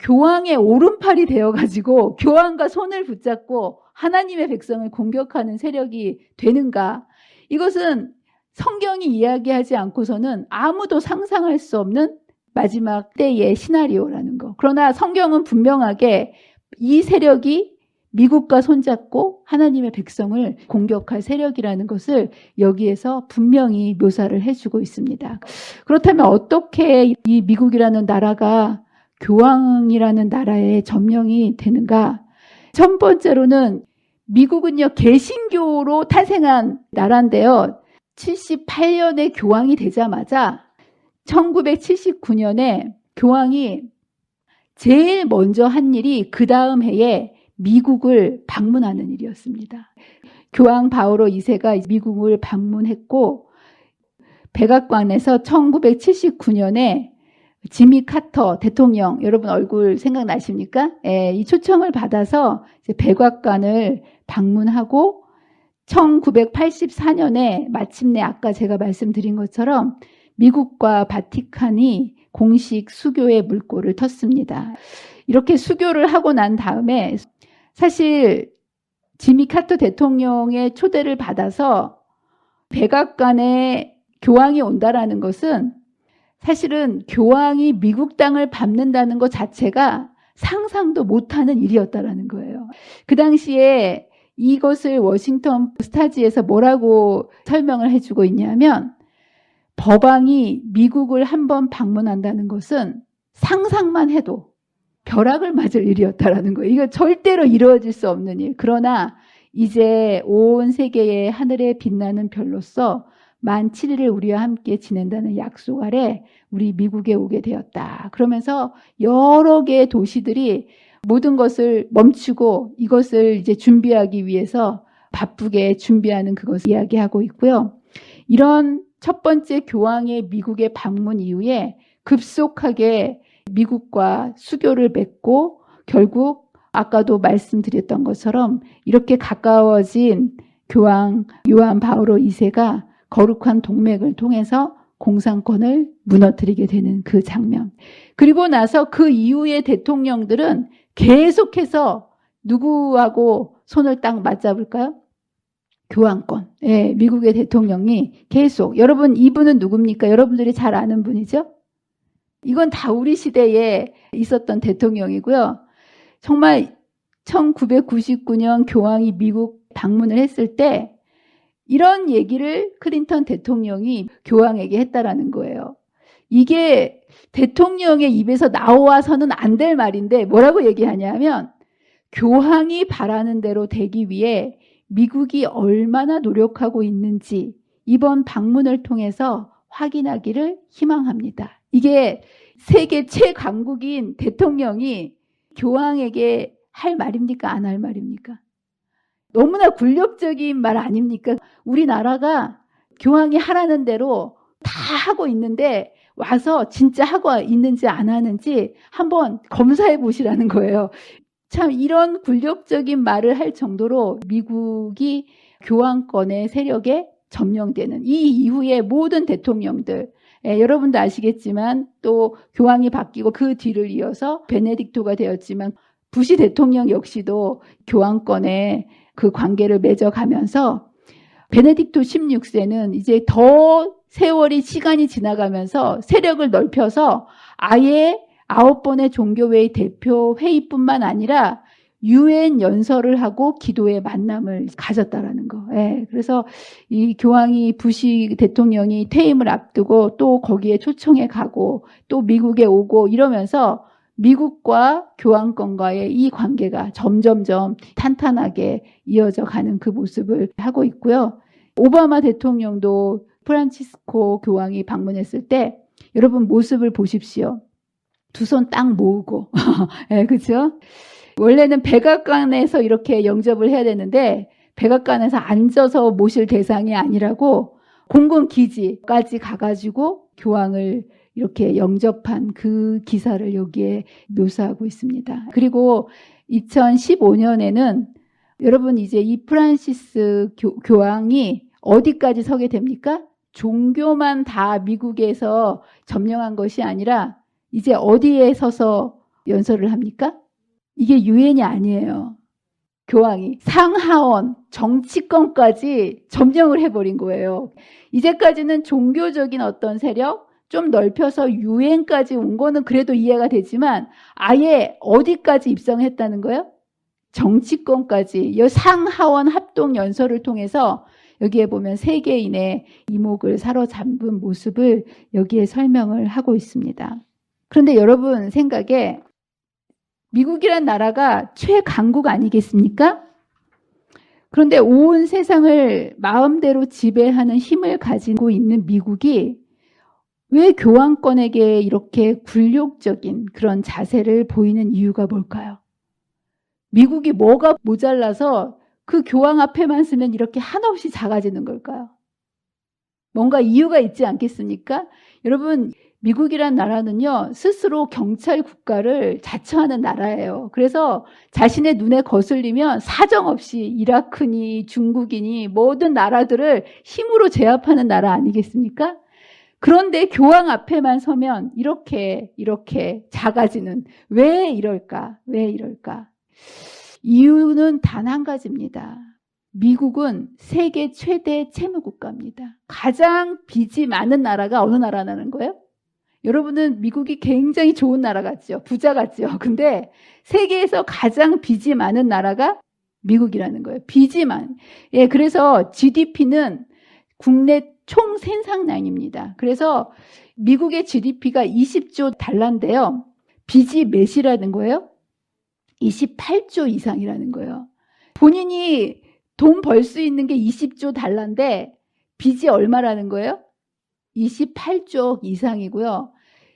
교황의 오른팔이 되어가지고 교황과 손을 붙잡고 하나님의 백성을 공격하는 세력이 되는가? 이것은 성경이 이야기하지 않고서는 아무도 상상할 수 없는 마지막 때의 시나리오라는 거. 그러나 성경은 분명하게 이 세력이 미국과 손잡고 하나님의 백성을 공격할 세력이라는 것을 여기에서 분명히 묘사를 해주고 있습니다. 그렇다면 어떻게 이 미국이라는 나라가 교황이라는 나라에 점령이 되는가? 첫 번째로는 미국은요, 개신교로 탄생한 나라인데요. 78년에 교황이 되자마자 1979년에 교황이 제일 먼저 한 일이 그 다음 해에 미국을 방문하는 일이었습니다. 교황 바오로 2세가 미국을 방문했고, 백악관에서 1979년에 지미 카터 대통령, 여러분 얼굴 생각나십니까? 이 초청을 받아서 이제 백악관을 방문하고 1984년에 마침내 아까 제가 말씀드린 것처럼 미국과 바티칸이 공식 수교의 물꼬를 텄습니다. 이렇게 수교를 하고 난 다음에 사실 지미 카터 대통령의 초대를 받아서 백악관에 교황이 온다라는 것은 사실은 교황이 미국 땅을 밟는다는 것 자체가 상상도 못하는 일이었다라는 거예요. 그 당시에 이것을 워싱턴 스타지에서 뭐라고 설명을 해주고 있냐면, 법왕이 미국을 한번 방문한다는 것은 상상만 해도 벼락을 맞을 일이었다라는 거예요. 이거 절대로 이루어질 수 없는 일. 그러나 이제 온 세계의 하늘에 빛나는 별로서 만 7일을 우리와 함께 지낸다는 약속 아래 우리 미국에 오게 되었다. 그러면서 여러 개의 도시들이 모든 것을 멈추고 이것을 이제 준비하기 위해서 바쁘게 준비하는 그것을 이야기하고 있고요. 이런 첫 번째 교황의 미국의 방문 이후에 급속하게 미국과 수교를 맺고 결국 아까도 말씀드렸던 것처럼 이렇게 가까워진 교황 요한 바오로 2세가 거룩한 동맥을 통해서 공산권을 무너뜨리게 되는 그 장면. 그리고 나서 그 이후의 대통령들은 계속해서 누구하고 손을 딱 맞잡을까요? 교황권. 예, 미국의 대통령이 계속. 여러분, 이분은 누굽니까? 여러분들이 잘 아는 분이죠? 이건 다 우리 시대에 있었던 대통령이고요. 정말 1999년 교황이 미국 방문을 했을 때 이런 얘기를 클린턴 대통령이 교황에게 했다라는 거예요. 이게 대통령의 입에서 나와서는 안 될 말인데 뭐라고 얘기하냐면, 교황이 바라는 대로 되기 위해 미국이 얼마나 노력하고 있는지 이번 방문을 통해서 확인하기를 희망합니다. 이게 세계 최강국인 대통령이 교황에게 할 말입니까? 안 할 말입니까? 너무나 굴욕적인 말 아닙니까? 우리나라가 교황이 하라는 대로 다 하고 있는데 와서 진짜 하고 있는지 안 하는지 한번 검사해 보시라는 거예요. 참 이런 굴욕적인 말을 할 정도로 미국이 교황권의 세력에 점령되는 이 이후에 모든 대통령들, 여러분도 아시겠지만 또 교황이 바뀌고 그 뒤를 이어서 베네딕토가 되었지만 부시 대통령 역시도 교황권에 그 관계를 맺어가면서 베네딕토 16세는 이제 더 세월이 시간이 지나가면서 세력을 넓혀서 아예 9번의 종교회의 대표 회의뿐만 아니라 유엔 연설을 하고 기도의 만남을 가졌다라는 거. 그래서 이 교황이 부시 대통령이 퇴임을 앞두고 또 거기에 초청해 가고 또 미국에 오고 이러면서 미국과 교황권과의 이 관계가 점점점 탄탄하게 이어져 가는 그 모습을 하고 있고요. 오바마 대통령도 프란치스코 교황이 방문했을 때 여러분 모습을 보십시오. 두 손 딱 모으고 그렇죠? 원래는 백악관에서 이렇게 영접을 해야 되는데 백악관에서 앉아서 모실 대상이 아니라고 공군 기지까지 가가지고 교황을 이렇게 영접한 그 기사를 여기에 묘사하고 있습니다. 그리고 2015년에는 여러분 이제 이 프란시스 교황이 어디까지 서게 됩니까? 종교만 다 미국에서 점령한 것이 아니라 이제 어디에 서서 연설을 합니까? 이게 유엔이 아니에요. 교황이 상하원 정치권까지 점령을 해버린 거예요. 이제까지는 종교적인 어떤 세력 좀 넓혀서 유엔까지 온 거는 그래도 이해가 되지만 아예 어디까지 입성했다는 거예요? 정치권까지 이 상하원 합동 연설을 통해서 여기에 보면 세계인의 이목을 사로잡은 모습을 여기에 설명을 하고 있습니다. 그런데 여러분 생각에 미국이란 나라가 최강국 아니겠습니까? 그런데 온 세상을 마음대로 지배하는 힘을 가지고 있는 미국이 왜 교황권에게 이렇게 굴욕적인 그런 자세를 보이는 이유가 뭘까요? 미국이 뭐가 모자라서 그 교황 앞에만 쓰면 이렇게 한없이 작아지는 걸까요? 뭔가 이유가 있지 않겠습니까? 여러분 미국이란 나라는요 스스로 경찰 국가를 자처하는 나라예요. 그래서 자신의 눈에 거슬리면 사정없이 이라크니 중국이니 모든 나라들을 힘으로 제압하는 나라 아니겠습니까? 그런데 교황 앞에만 서면 이렇게 작아지는 왜 이럴까? 왜 이럴까? 이유는 단 한 가지입니다. 미국은 세계 최대 채무국가입니다. 가장 빚이 많은 나라가 어느 나라라는 거예요? 여러분은 미국이 굉장히 좋은 나라 같죠? 부자 같죠? 근데 세계에서 가장 빚이 많은 나라가 미국이라는 거예요. 빚이 많은. 그래서 GDP는 국내 총 생산량입니다. 그래서 미국의 GDP가 20조 달러인데요. 빚이 몇이라는 거예요? 28조 이상이라는 거예요. 본인이 돈 벌 수 있는 게 20조 달러인데 빚이 얼마라는 거예요? 28조 이상이고요.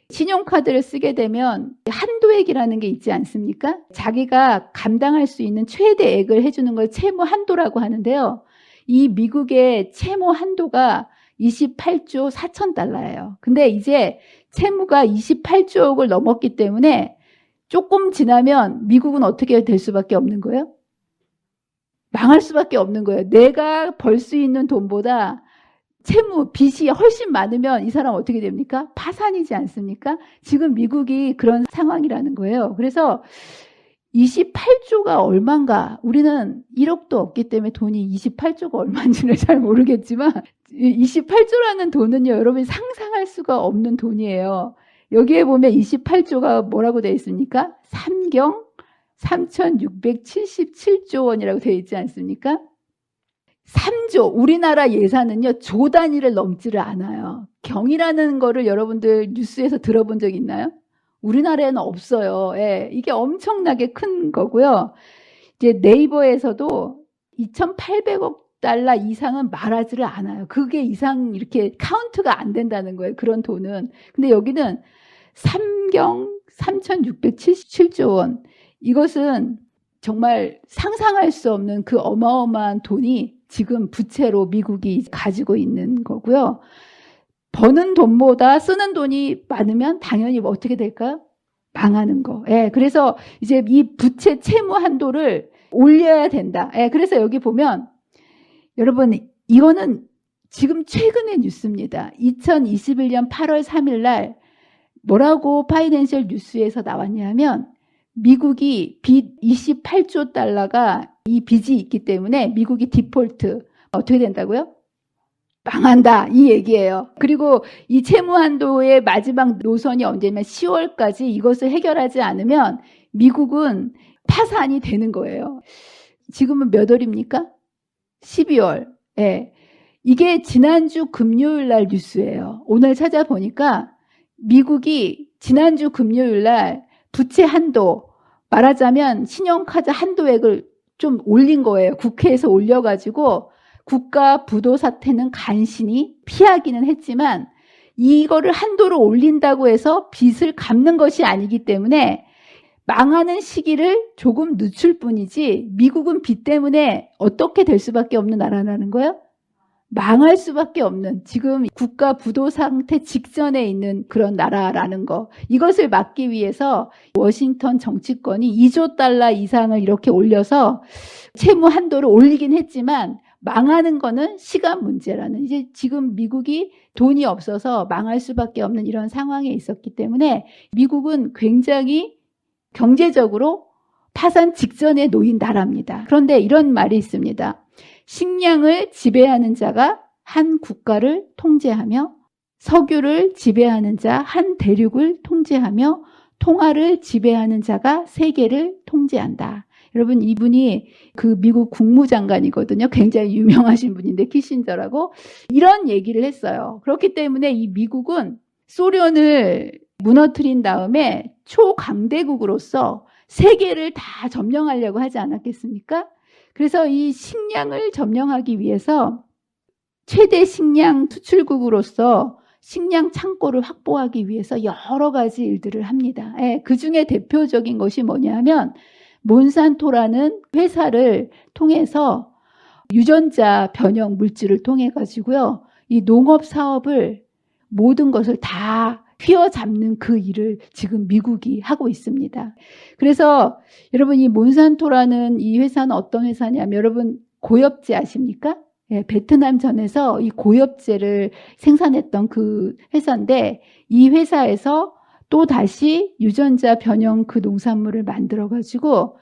신용카드를 쓰게 되면 한도액이라는 게 있지 않습니까? 자기가 감당할 수 있는 최대액을 해주는 걸 채무 한도라고 하는데요. 이 미국의 채무 한도가 28조 4천 달러예요. 근데 이제 채무가 28조억을 넘었기 때문에 조금 지나면 미국은 어떻게 될 수밖에 없는 거예요? 망할 수밖에 없는 거예요. 내가 벌 수 있는 돈보다 채무, 빚이 훨씬 많으면 이 사람 어떻게 됩니까? 파산이지 않습니까? 지금 미국이 그런 상황이라는 거예요. 그래서 28조가 얼마인가? 우리는 1억도 없기 때문에 돈이 28조가 얼마인지를 잘 모르겠지만 28조라는 돈은요, 여러분이 상상할 수가 없는 돈이에요. 여기에 보면 28조가 뭐라고 되어 있습니까? 삼경 3,677조 원이라고 되어 있지 않습니까? 3조, 우리나라 예산은요, 조 단위를 넘지를 않아요. 경이라는 거를 여러분들 뉴스에서 들어본 적 있나요? 우리나라에는 없어요. 이게 엄청나게 큰 거고요. 이제 네이버에서도 2,800억 달러 이상은 말하지를 않아요. 그게 이상 이렇게 카운트가 안 된다는 거예요. 그런 돈은. 근데 여기는 삼경 3,677조 원. 이것은 정말 상상할 수 없는 그 어마어마한 돈이 지금 부채로 미국이 가지고 있는 거고요. 버는 돈보다 쓰는 돈이 많으면 당연히 뭐 어떻게 될까요? 망하는 거. 그래서 이제 이 부채 채무 한도를 올려야 된다. 그래서 여기 보면 여러분 이거는 지금 최근의 뉴스입니다. 2021년 8월 3일 날 뭐라고 파이낸셜 뉴스에서 나왔냐면 미국이 빚 28조 달러가 이 빚이 있기 때문에 미국이 디폴트 어떻게 된다고요? 망한다 이 얘기예요. 그리고 이 채무 한도의 마지막 노선이 언제냐면 10월까지 이것을 해결하지 않으면 미국은 파산이 되는 거예요. 지금은 몇 월입니까? 12월. 예. 이게 지난주 금요일 날 뉴스예요. 오늘 찾아보니까 미국이 지난주 금요일 날 부채 한도, 말하자면 신용카드 한도액을 좀 올린 거예요. 국회에서 올려가지고 국가 부도 사태는 간신히 피하기는 했지만 이거를 한도를 올린다고 해서 빚을 갚는 것이 아니기 때문에 망하는 시기를 조금 늦출 뿐이지 미국은 빚 때문에 어떻게 될 수밖에 없는 나라라는 거예요? 망할 수밖에 없는 지금 국가 부도 상태 직전에 있는 그런 나라라는 거. 이것을 막기 위해서 워싱턴 정치권이 2조 달러 이상을 이렇게 올려서 채무 한도를 올리긴 했지만 망하는 거는 시간 문제라는, 이제 지금 미국이 돈이 없어서 망할 수밖에 없는 이런 상황에 있었기 때문에 미국은 굉장히 경제적으로 파산 직전에 놓인 나라입니다. 그런데 이런 말이 있습니다. 식량을 지배하는 자가 한 국가를 통제하며 석유를 지배하는 자 한 대륙을 통제하며 통화를 지배하는 자가 세계를 통제한다. 여러분, 이분이 그 미국 국무장관이거든요. 굉장히 유명하신 분인데, 키신저라고 이런 얘기를 했어요. 그렇기 때문에 이 미국은 소련을 무너뜨린 다음에 초강대국으로서 세계를 다 점령하려고 하지 않았겠습니까? 그래서 이 식량을 점령하기 위해서 최대 식량 투출국으로서 식량 창고를 확보하기 위해서 여러 가지 일들을 합니다. 그 중에 대표적인 것이 뭐냐면 몬산토라는 회사를 통해서 유전자 변형 물질을 통해 가지고요, 이 농업 사업을 모든 것을 다 휘어잡는 그 일을 지금 미국이 하고 있습니다. 그래서 여러분, 이 몬산토라는 이 회사는 어떤 회사냐면, 여러분 고엽제 아십니까? 예, 베트남전에서 이 고엽제를 생산했던 그 회사인데, 이 회사에서 또 다시 유전자 변형 그 농산물을 만들어 가지고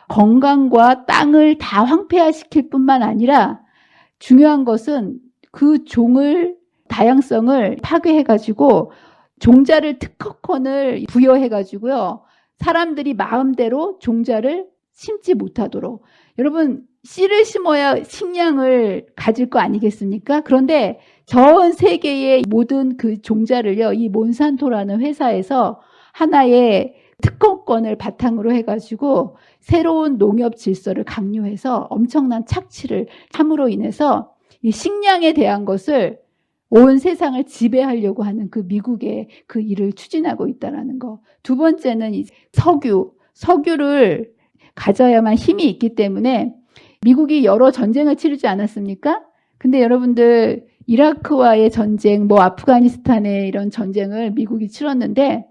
건강과 땅을 다 황폐화시킬 뿐만 아니라 중요한 것은 그 종을 다양성을 파괴해 가지고 종자를 특허권을 부여해 가지고요, 사람들이 마음대로 종자를 심지 못하도록. 여러분, 씨를 심어야 식량을 가질 거 아니겠습니까? 그런데 전 세계의 모든 그 종자를요, 이 몬산토라는 회사에서 하나의 특허권을 바탕으로 해가지고 새로운 농업 질서를 강요해서 엄청난 착취를 함으로 인해서 이 식량에 대한 것을 온 세상을 지배하려고 하는 그 미국의 그 일을 추진하고 있다는 거. 두 번째는 이제 석유를 가져야만 힘이 있기 때문에 미국이 여러 전쟁을 치르지 않았습니까? 근데 여러분들, 이라크와의 전쟁, 아프가니스탄의 이런 전쟁을 미국이 치렀는데,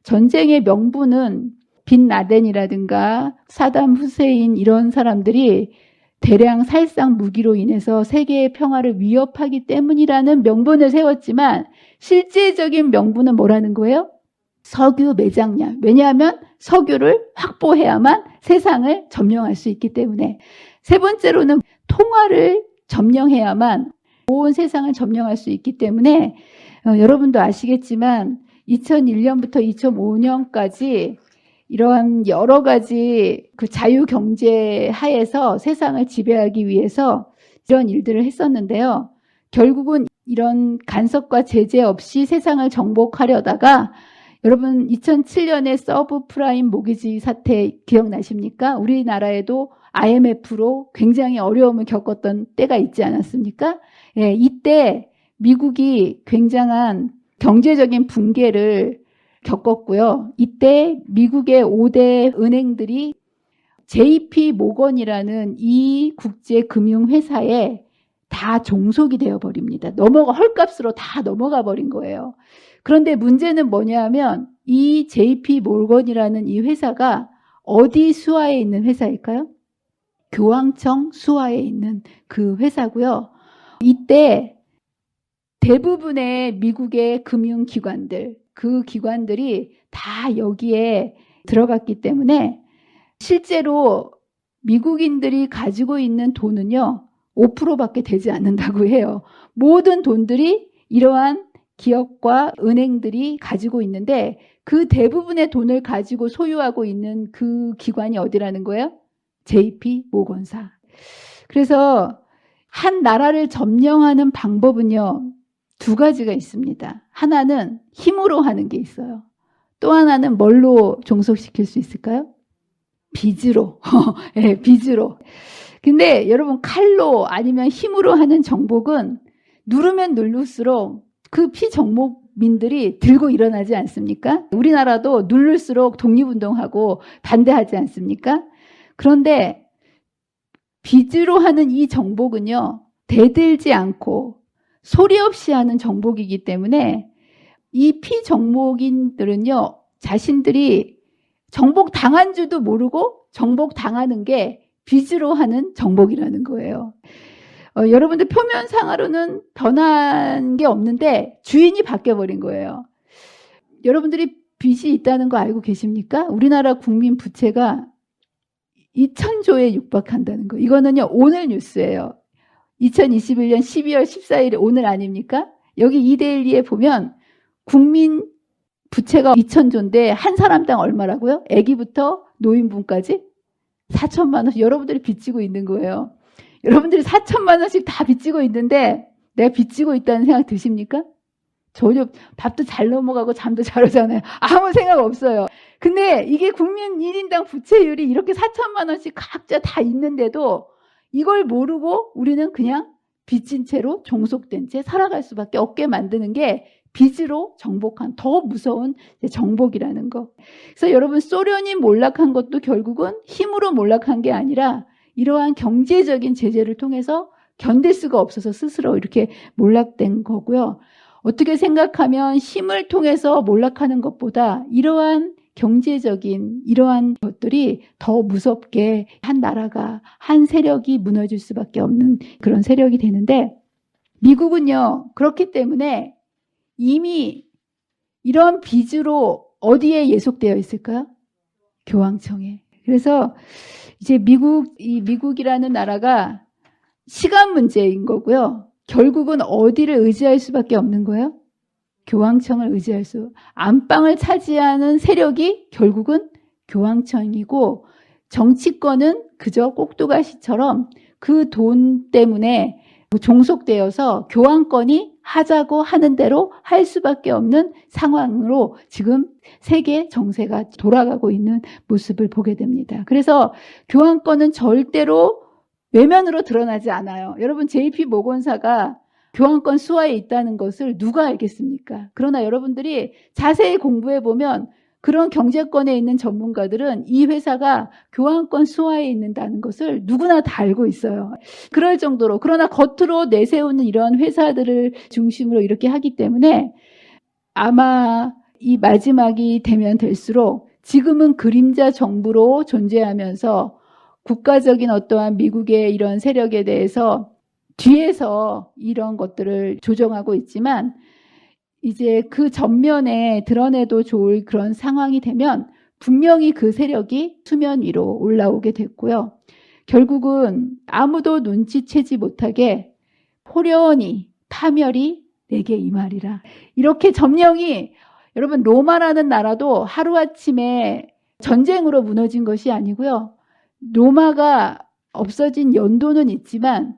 전쟁의 명분은 빈 라덴이라든가 사담 후세인 이런 사람들이 대량 살상 무기로 인해서 세계의 평화를 위협하기 때문이라는 명분을 세웠지만, 실제적인 명분은 뭐라는 거예요? 석유 매장량. 왜냐하면 석유를 확보해야만 세상을 점령할 수 있기 때문에. 세 번째로는 통화를 점령해야만 온 세상을 점령할 수 있기 때문에, 여러분도 아시겠지만 2001년부터 2005년까지 이러한 여러 가지 그 자유경제 하에서 세상을 지배하기 위해서 이런 일들을 했었는데요. 결국은 이런 간섭과 제재 없이 세상을 정복하려다가, 여러분 2007년에 서브프라임 모기지 사태 기억나십니까? 우리나라에도 IMF로 굉장히 어려움을 겪었던 때가 있지 않았습니까? 예, 이때 미국이 굉장한 경제적인 붕괴를 겪었고요. 이때 미국의 5대 은행들이 JP 모건이라는 이 국제금융회사에 다 종속이 되어버립니다. 헐값으로 다 넘어가 버린 거예요. 그런데 문제는 뭐냐면 이 JP 모건이라는 이 회사가 어디 수하에 있는 회사일까요? 교황청 수하에 있는 그 회사고요. 이때 대부분의 미국의 금융기관들, 그 기관들이 다 여기에 들어갔기 때문에 실제로 미국인들이 가지고 있는 돈은요, 5%밖에 되지 않는다고 해요. 모든 돈들이 이러한 기업과 은행들이 가지고 있는데 그 대부분의 돈을 가지고 소유하고 있는 그 기관이 어디라는 거예요? JP 모건사. 그래서 한 나라를 점령하는 방법은요, 두 가지가 있습니다. 하나는 힘으로 하는 게 있어요. 또 하나는 뭘로 종속시킬 수 있을까요? 빚으로. 네, 빚으로. 근데 여러분 칼로 아니면 힘으로 하는 정복은 누르면 누를수록 그 피정복민들이 들고 일어나지 않습니까? 우리나라도 누를수록 독립운동하고 반대하지 않습니까? 그런데 빚으로 하는 이 정복은요, 대들지 않고 소리 없이 하는 정복이기 때문에 이 피정복인들은요, 자신들이 정복 당한 줄도 모르고 정복 당하는 게 빚으로 하는 정복이라는 거예요. 여러분들 표면상으로는 변한 게 없는데 주인이 바뀌어버린 거예요. 여러분들이 빚이 있다는 거 알고 계십니까? 우리나라 국민 부채가 2,000조에 육박한다는 거. 이거는요, 오늘 뉴스예요. 2021년 12월 14일 오늘 아닙니까? 여기 이데일리에 보면 국민 부채가 2,000조인데 한 사람당 얼마라고요? 아기부터 노인분까지 4천만 원씩 여러분들이 빚지고 있는 거예요. 여러분들이 4천만 원씩 다 빚지고 있는데 내가 빚지고 있다는 생각 드십니까? 전혀. 밥도 잘 넘어가고 잠도 잘 오잖아요. 아무 생각 없어요. 근데 이게 국민 1인당 부채율이 이렇게 4천만 원씩 각자 다 있는데도 이걸 모르고 우리는 그냥 빚진 채로 종속된 채 살아갈 수밖에 없게 만드는 게 빚으로 정복한 더 무서운 정복이라는 거. 그래서 여러분, 소련이 몰락한 것도 결국은 힘으로 몰락한 게 아니라 이러한 경제적인 제재를 통해서 견딜 수가 없어서 스스로 이렇게 몰락된 거고요. 어떻게 생각하면 힘을 통해서 몰락하는 것보다 이러한 경제적인 이러한 것들이 더 무섭게 한 나라가, 한 세력이 무너질 수밖에 없는 그런 세력이 되는데, 미국은요, 그렇기 때문에 이미 이런 빚으로 어디에 예속되어 있을까요? 교황청에. 그래서 이제 미국이라는 나라가 시간 문제인 거고요. 결국은 어디를 의지할 수밖에 없는 거예요? 교황청을 의지할 수. 안방을 차지하는 세력이 결국은 교황청이고, 정치권은 그저 꼭두가시처럼 그 돈 때문에 종속되어서 교황권이 하자고 하는 대로 할 수밖에 없는 상황으로 지금 세계 정세가 돌아가고 있는 모습을 보게 됩니다. 그래서 교황권은 절대로 외면으로 드러나지 않아요. 여러분, JP 모건사가 교황권 수하에 있다는 것을 누가 알겠습니까? 그러나 여러분들이 자세히 공부해 보면 그런 경제권에 있는 전문가들은 이 회사가 교황권 수하에 있는다는 것을 누구나 다 알고 있어요. 그럴 정도로. 그러나 겉으로 내세우는 이런 회사들을 중심으로 이렇게 하기 때문에 아마 이 마지막이 되면 될수록 지금은 그림자 정부로 존재하면서 국가적인 어떠한 미국의 이런 세력에 대해서 뒤에서 이런 것들을 조정하고 있지만, 이제 그 전면에 드러내도 좋을 그런 상황이 되면 분명히 그 세력이 수면 위로 올라오게 됐고요. 결국은 아무도 눈치채지 못하게 호련히 파멸이 내게 임하리라. 이렇게 점령이, 여러분, 로마라는 나라도 하루아침에 전쟁으로 무너진 것이 아니고요. 로마가 없어진 연도는 있지만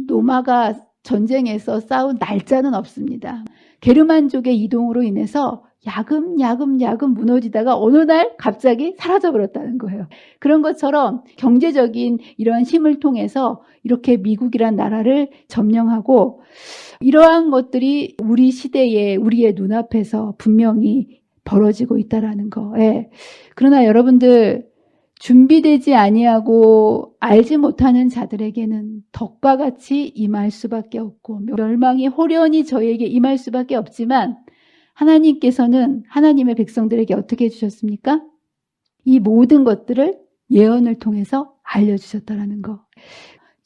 로마가 전쟁에서 싸운 날짜는 없습니다. 게르만족의 이동으로 인해서 야금야금 무너지다가 어느 날 갑자기 사라져버렸다는 거예요. 그런 것처럼 경제적인 이런 힘을 통해서 이렇게 미국이란 나라를 점령하고, 이러한 것들이 우리 시대에 우리의 눈앞에서 분명히 벌어지고 있다는 거. 예. 그러나 여러분들, 준비되지 아니하고 알지 못하는 자들에게는 덕과 같이 임할 수밖에 없고 멸망이 호련히 저에게 임할 수밖에 없지만, 하나님께서는 하나님의 백성들에게 어떻게 해주셨습니까? 이 모든 것들을 예언을 통해서 알려주셨다는 거.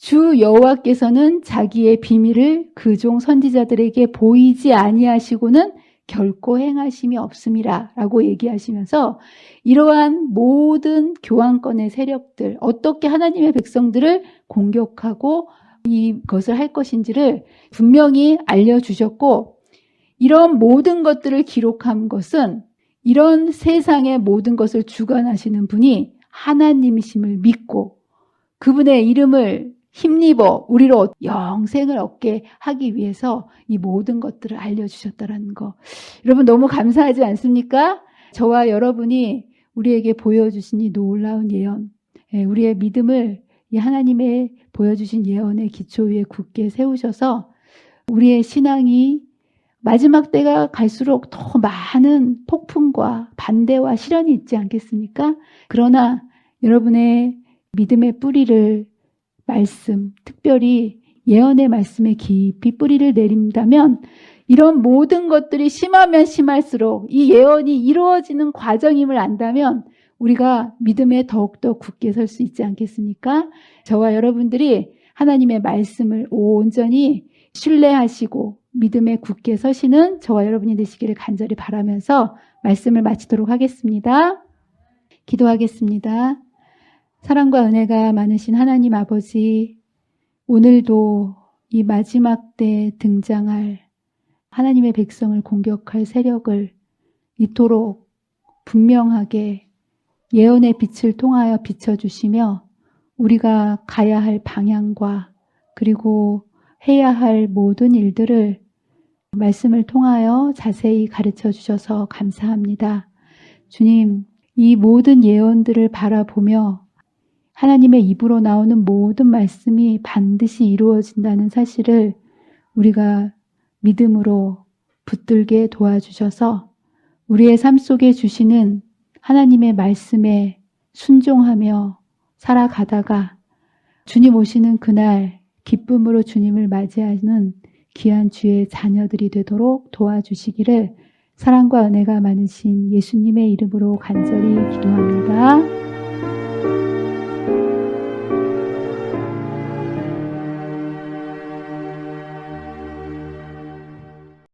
주 여호와께서는 자기의 비밀을 그 종 선지자들에게 보이지 아니하시고는 결코 행하심이 없음이라 라고 얘기하시면서 이러한 모든 교환권의 세력들, 어떻게 하나님의 백성들을 공격하고 이것을 할 것인지를 분명히 알려주셨고, 이런 모든 것들을 기록한 것은 이런 세상의 모든 것을 주관하시는 분이 하나님이심을 믿고 그분의 이름을 힘입어 우리로 영생을 얻게 하기 위해서 이 모든 것들을 알려주셨다는 거. 여러분 너무 감사하지 않습니까? 저와 여러분이 우리에게 보여주신 이 놀라운 예언, 우리의 믿음을 이 하나님의 보여주신 예언의 기초 위에 굳게 세우셔서 우리의 신앙이 마지막 때가 갈수록 더 많은 폭풍과 반대와 시련이 있지 않겠습니까? 그러나 여러분의 믿음의 뿌리를 말씀, 특별히 예언의 말씀에 깊이 뿌리를 내린다면 이런 모든 것들이 심하면 심할수록 이 예언이 이루어지는 과정임을 안다면 우리가 믿음에 더욱더 굳게 설 수 있지 않겠습니까? 저와 여러분들이 하나님의 말씀을 온전히 신뢰하시고 믿음에 굳게 서시는 저와 여러분이 되시기를 간절히 바라면서 말씀을 마치도록 하겠습니다. 기도하겠습니다. 사랑과 은혜가 많으신 하나님 아버지, 오늘도 이 마지막 때에 등장할 하나님의 백성을 공격할 세력을 이토록 분명하게 예언의 빛을 통하여 비춰주시며 우리가 가야 할 방향과 그리고 해야 할 모든 일들을 말씀을 통하여 자세히 가르쳐 주셔서 감사합니다. 주님, 이 모든 예언들을 바라보며 하나님의 입으로 나오는 모든 말씀이 반드시 이루어진다는 사실을 우리가 믿음으로 붙들게 도와주셔서 우리의 삶 속에 주시는 하나님의 말씀에 순종하며 살아가다가 주님 오시는 그날 기쁨으로 주님을 맞이하는 귀한 주의 자녀들이 되도록 도와주시기를 사랑과 은혜가 많으신 예수님의 이름으로 간절히 기도합니다.